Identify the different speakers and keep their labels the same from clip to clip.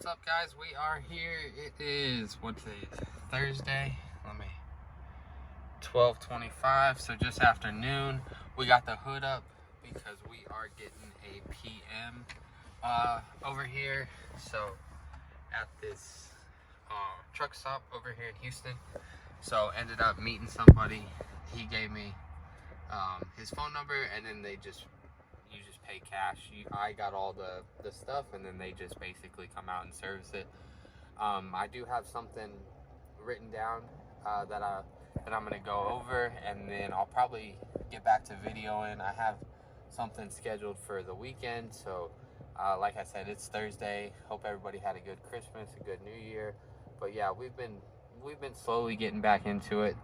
Speaker 1: What's up, guys? We are here. It is, what's it, Thursday? 12:25, so just afternoon. We got the hood up because we are getting a PM over here. So at this truck stop over here in Houston. So ended up meeting somebody. He gave me his phone number, and then you just pay cash. I got all the stuff, and then they just basically come out and service it. I do have something written down that I'm gonna go over, and then I'll probably get back to videoing. I have something scheduled for the weekend, so like I said, it's Thursday. Hope everybody had a good Christmas, a good New Year. But yeah, we've been slowly getting back into it.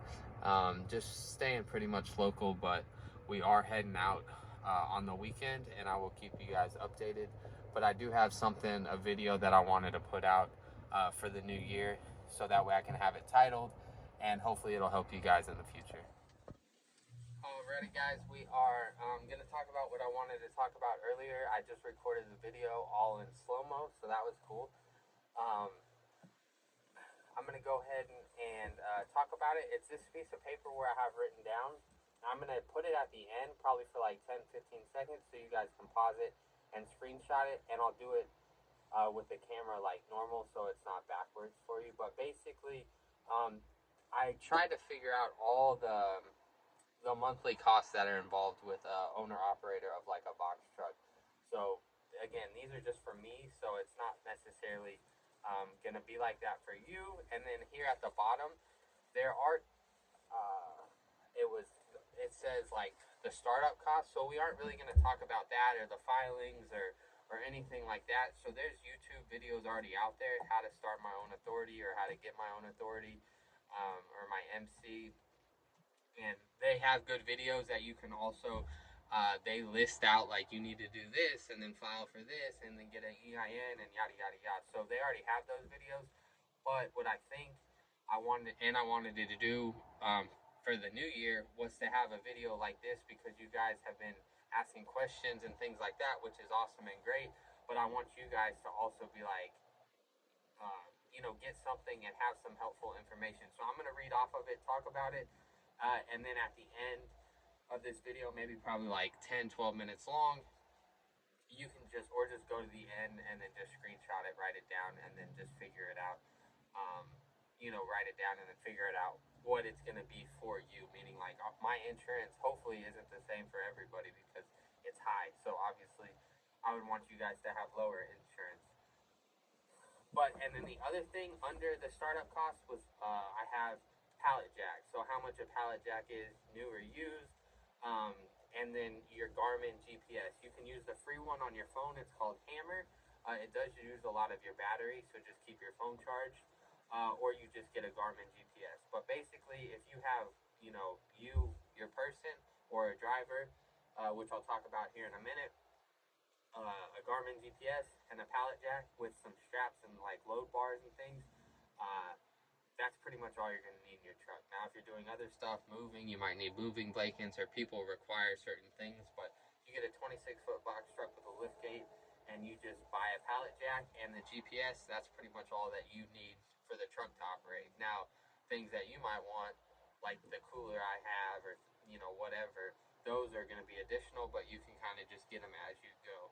Speaker 1: Just staying pretty much local, but we are heading out on the weekend, and I will keep you guys updated. But I do have a video that I wanted to put out for the new year, so that way I can have it titled, and hopefully it'll help you guys in the future. Alrighty, guys, we are going to talk about what I wanted to talk about earlier. I just recorded the video all in slow-mo, so that was cool. I'm going to go ahead and talk about it. It's this piece of paper where I have written down. I'm going to put it at the end, probably for like 10-15 seconds, so you guys can pause it and screenshot it, and I'll do it with the camera like normal, so it's not backwards for you. But basically, I tried to figure out all the monthly costs that are involved with owner operator of like a box truck. So again, these are just for me, so it's not necessarily gonna be like that for you. And then here at the bottom, there are it says like the startup costs. So we aren't really gonna talk about that or the filings or anything like that. So there's YouTube videos already out there, how to start my own authority or how to get my own authority, or my MC. And they have good videos that you can also they list out like you need to do this and then file for this and then get an EIN and yada yada yada. So they already have those videos. But what I think I wanted to do for the new year was to have a video like this, because you guys have been asking questions and things like that, which is awesome and great. But I want you guys to also be like, get something and have some helpful information. So I'm going to read off of it, talk about it, and then at the end of this video, maybe probably like 10-12 minutes long, you can just go to the end and then just screenshot it, write it down, and then just figure it out. Write it down and then figure it out what it's going to be for you. Meaning, like, my insurance hopefully isn't the same for everybody because it's high. So obviously, I would want you guys to have lower insurance. And then the other thing under the startup cost was I have pallet jack. So how much a pallet jack is, new or used, and then your Garmin GPS. You can use the free one on your phone. It's called Hammer. It does use a lot of your battery, so just keep your phone charged, or you just get a Garmin GPS. But basically, if you have, your person or a driver, which I'll talk about here in a minute, a Garmin GPS and a pallet jack with some straps and like load bars and things, that's pretty much all you're going to need in your truck. Now, if you're doing other stuff, moving, you might need moving blankets, or people require certain things. But you get a 26-foot box truck with a lift gate, and you just buy a pallet jack and the GPS. That's pretty much all that you need for the truck to operate. Now, things that you might want, like the cooler I have, or whatever, those are going to be additional, but you can kind of just get them as you go.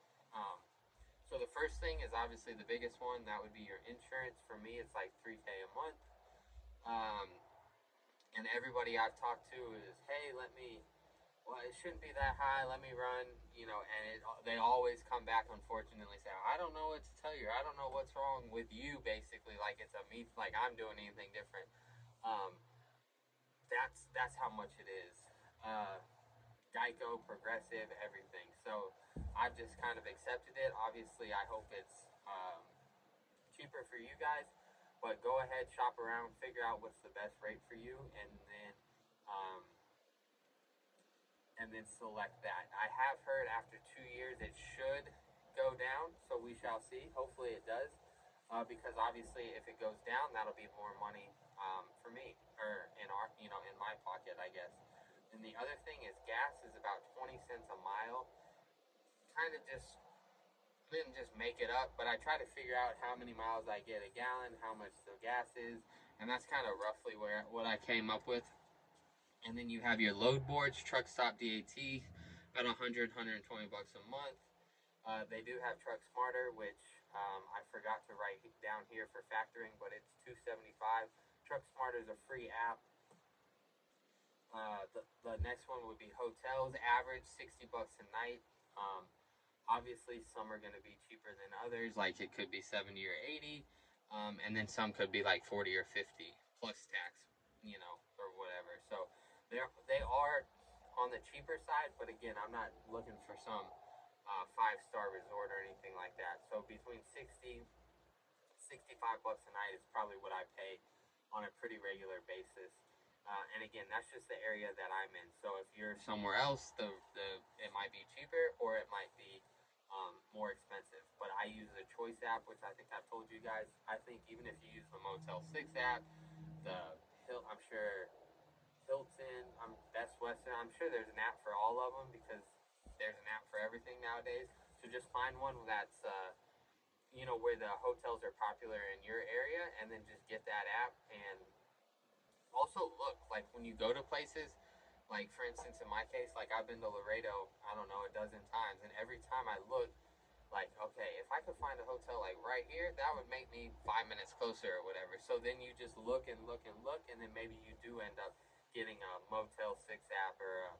Speaker 1: So the first thing is obviously the biggest one. That would be your insurance. For me, it's like $3K a month. And everybody I've talked to is, hey, well, it shouldn't be that high. Let me run, and they always come back, unfortunately, say, I don't know what to tell you. I don't know what's wrong with you, basically, like it's like I'm doing anything different. That's how much it is. Geico, Progressive, everything. So I've just kind of accepted it. Obviously, I hope it's cheaper for you guys, but go ahead, shop around, figure out what's the best rate for you, and then select that. I have heard after 2 years it should go down, so we shall see. Hopefully it does, because obviously if it goes down, that'll be more money for me, or in my pocket, I guess. And the other thing is gas is about 20 cents a mile. Kind of just I didn't just make it up, but I try to figure out how many miles I get a gallon, how much the gas is, and that's kind of roughly where what I came up with. And then you have your load boards, truck stop DAT, about 120 bucks a month. They do have Truck Smarter, which I forgot to write down here for factoring, but it's 275. Truck Smarter is a free app. The next one would be hotels, average 60 bucks a night. Um, Obviously, some are going to be cheaper than others, like it could be 70 or 80, and then some could be like 40 or 50 plus tax, or whatever. So they are on the cheaper side, but again, I'm not looking for some five-star resort or anything like that. So between 65 bucks a night is probably what I pay on a pretty regular basis. And again, that's just the area that I'm in. So if you're somewhere else, the it might be cheaper or it might be more expensive. But I use the Choice app, which I think I've told you guys. I think even if you use the Motel 6 app, I'm sure Hilton, Best Western, I'm sure there's an app for all of them because there's an app for everything nowadays. So just find one that's where the hotels are popular in your area, and then just get that app. And also look, like when you go to places, like for instance in my case, like I've been to Laredo, I don't know, a dozen times, and every time I look, like, okay, if I could find a hotel like right here, that would make me 5 minutes closer or whatever. So then you just look and look and look, and then maybe you do end up getting a Motel 6 app or a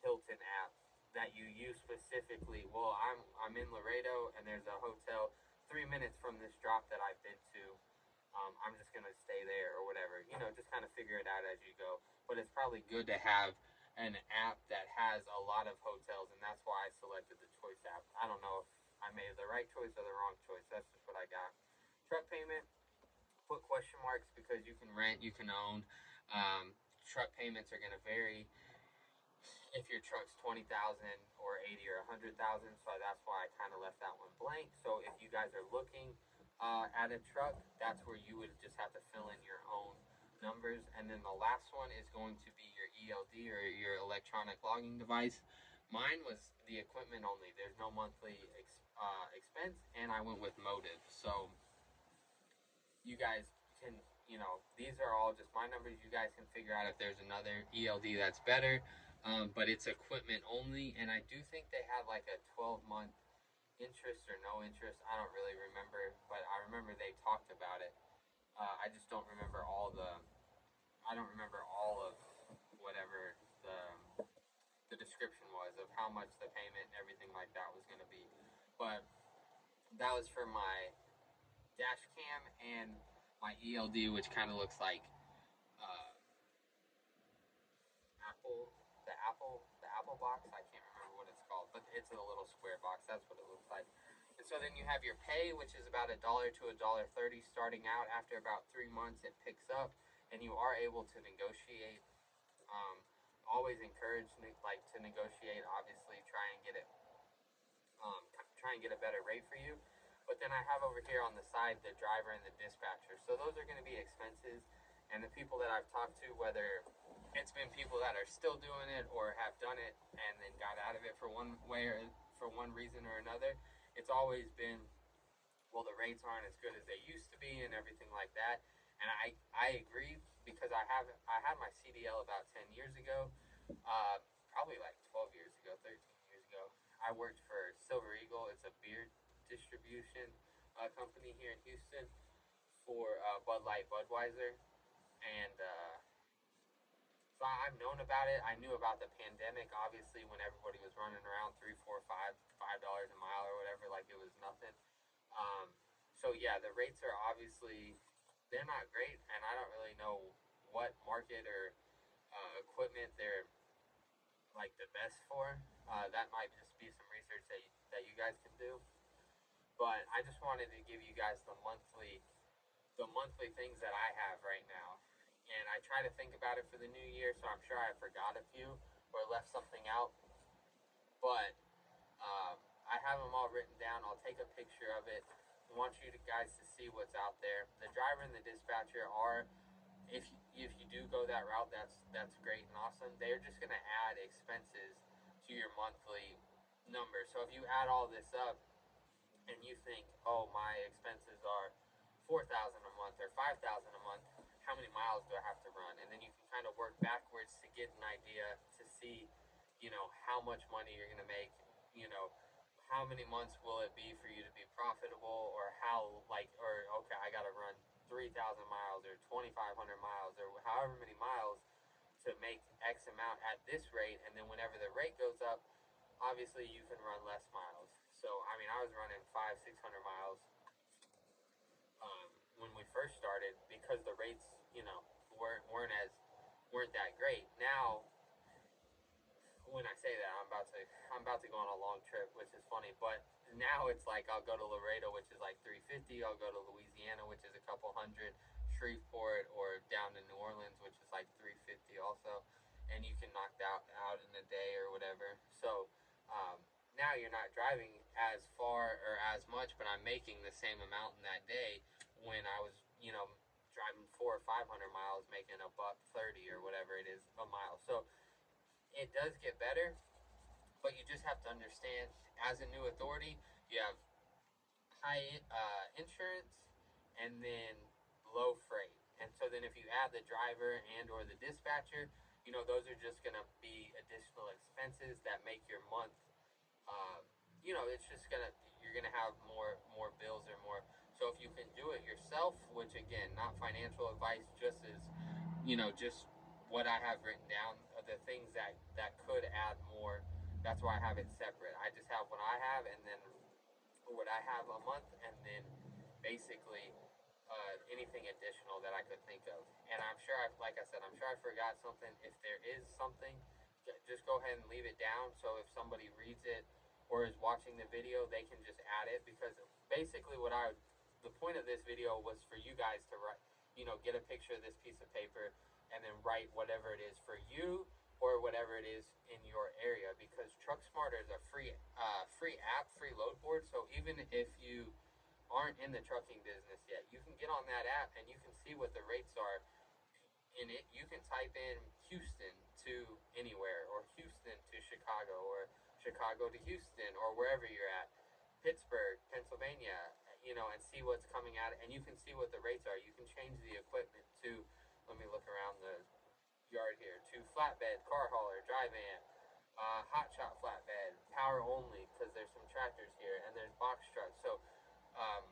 Speaker 1: Hilton app that you use specifically. Well, I'm in Laredo, and there's a hotel 3 minutes from this drop that I've been to. I'm just gonna stay there or whatever. Just kind of figure it out as you go. But it's probably good to have an app that has a lot of hotels, and that's why I selected the Choice app. I don't know if I made the right choice or the wrong choice. That's just what I got. Truck payment, put question marks because you can rent, you can own. Truck payments are gonna vary if your truck's 20,000 or 80 or 100,000. So that's why I kind of left that one blank. So if you guys are looking at a truck, that's where you would just have to fill in your own numbers. And then the last one is going to be your ELD or your electronic logging device. Mine was the equipment only. There's no monthly expense, and I went with Motive. So you guys can, these are all just my numbers. You guys can figure out if there's another ELD that's better, but it's equipment only. And I do think they have like a 12-month interest or no interest. I don't really remember, but I remember they talked about it. I just don't remember I don't remember all of whatever the description was of how much the payment and everything like that was going to be. But that was for my dash cam and my ELD, which kind of looks like uh, Apple, the Apple box. I can't remember what it's called, but it's in a little square box. That's what it looks like. And so then you have your pay, which is about $1 to $1.30 starting out. After about 3 months, it picks up, and you are able to negotiate. Um, Always encourage to negotiate. Obviously, try and get a better rate for you. But then I have over here on the side the driver and the dispatcher. So those are going to be expenses. And the people that I've talked to, whether it's been people that are still doing it or have done it and then got out of it for one way or for one reason or another, it's always been, well, the rates aren't as good as they used to be and everything like that. And I agree because I had my CDL about 10 years ago, probably like 12 years ago, 13 years ago. I worked for Silver Eagle. It's a beer distribution company here in Houston for Bud Light, Budweiser, and so I've known about it. I knew about the pandemic, obviously, when everybody was running around three, four, $5 a mile or whatever, like it was nothing. So yeah, the rates are obviously they're not great, and I don't really know what market or equipment they're like the best for. That might just be some research that you guys can do. But I just wanted to give you guys the monthly things that I have right now. And I try to think about it for the new year, so I'm sure I forgot a few or left something out. But I have them all written down. I'll take a picture of it. I want you guys to see what's out there. The driver and the dispatcher are, if you do go that route, that's great and awesome. They're just gonna add expenses to your monthly number. So if you add all this up, and you think, oh, my expenses are 4,000 a month or 5,000 a month, how many miles do I have to run? And then you can kind of work backwards to get an idea to see, how much money you're going to make, you know, how many months will it be for you to be profitable, or okay, I got to run 3,000 miles or 2,500 miles or however many miles to make X amount at this rate. And then whenever the rate goes up, obviously you can run less miles. So, I mean, I was running 500-600 miles when we first started because the rates, weren't that great. Now, when I say that, I'm about to go on a long trip, which is funny. But now it's like I'll go to Laredo, which is like 350. I'll go to Louisiana, which is a couple hundred. Shreveport or down to New Orleans, which is like 350 also, and you can knock that out in a day or whatever. So now you're not driving as far or as much, but I'm making the same amount in that day when I was, driving 400 or 500 miles, making $1.30 or whatever it is a mile. So it does get better, but you just have to understand, as a new authority, you have high insurance and then low freight. And so then if you add the driver and or the dispatcher, those are just going to be additional expenses that make your month, uh, it's just you're going to have more bills or more. So if you can do it yourself, which again, not financial advice, just what I have written down, the things that could add more. That's why I have it separate. I just have what I have, and then what I have a month, and then basically anything additional that I could think of. And I'm sure, like I said, I'm sure I forgot something. If there is something, just go ahead and leave it down. So if somebody reads it or is watching the video, they can just add it. Because basically, the point of this video was for you guys to write, get a picture of this piece of paper and then write whatever it is for you or whatever it is in your area. Because Truck Smarter is a free app, free load board. So even if you aren't in the trucking business yet, you can get on that app and you can see what the rates are in it. You can type in Houston to anywhere, or Houston to Chicago, or Chicago to Houston, or wherever you're at, Pittsburgh, Pennsylvania, and see what's coming out, and you can see what the rates are. You can change the equipment to, let me look around the yard here, to flatbed, car hauler, dry van, hot shot flatbed, power only, because there's some tractors here, and there's box trucks. So um,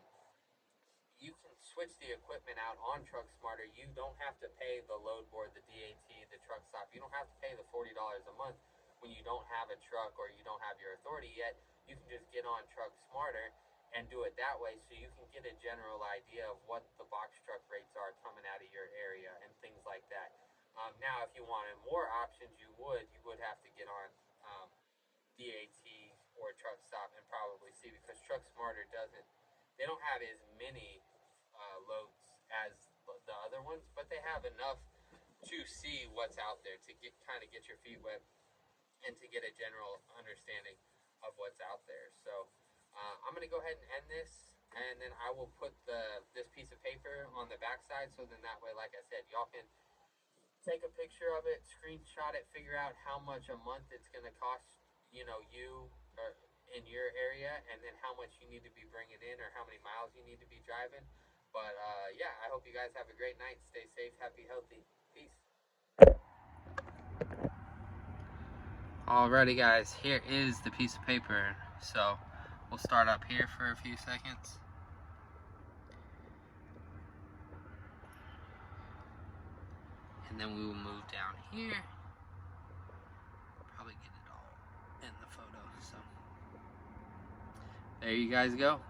Speaker 1: you can switch the equipment out on Truck Smarter. You don't have to pay the load board, the DAT, the truck stop. You don't have to pay the $40 a month when you don't have a truck or you don't have your authority yet. You can just get on Truck Smarter and do it that way, so you can get a general idea of what the box truck rates are coming out of your area and things like that. Now, if you wanted more options, you would have to get on DAT or Truck Stop and probably see, because Truck Smarter they don't have as many loads as the other ones, but they have enough to see what's out there, to get your feet wet and to get a general understanding of what's out there. So I'm going to go ahead and end this, and then I will put this piece of paper on the backside, so then that way, like I said, y'all can take a picture of it, screenshot it, figure out how much a month it's going to cost, you or in your area, and then how much you need to be bringing in, or how many miles you need to be driving. But yeah, I hope you guys have a great night. Stay safe, happy, healthy. Peace. Alrighty, guys, here is the piece of paper. So we'll start up here for a few seconds. And then we will move down here. Probably get it all in the photo. So there you guys go.